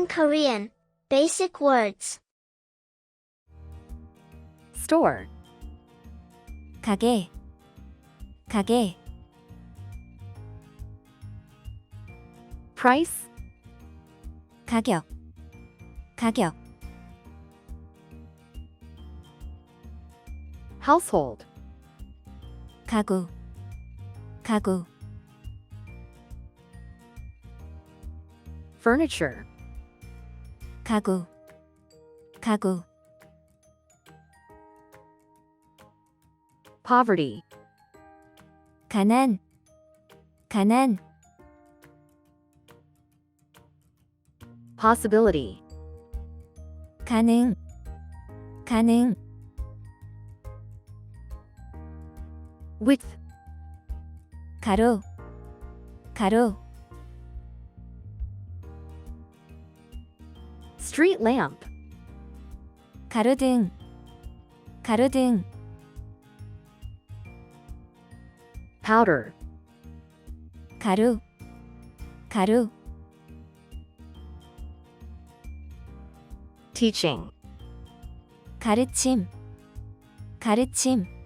Learn Korean. Basic words. store, 가게, 가게. price, 가격, 가격. household, 가구, 가구. furniture, 가구, 가구. poverty, 가난, 가난. possibility, 가능, 가능. width, 가로, 가로. street lamp, 가로등, 가로등. powder, 가루, 가루. teaching, 가르침, 가르침.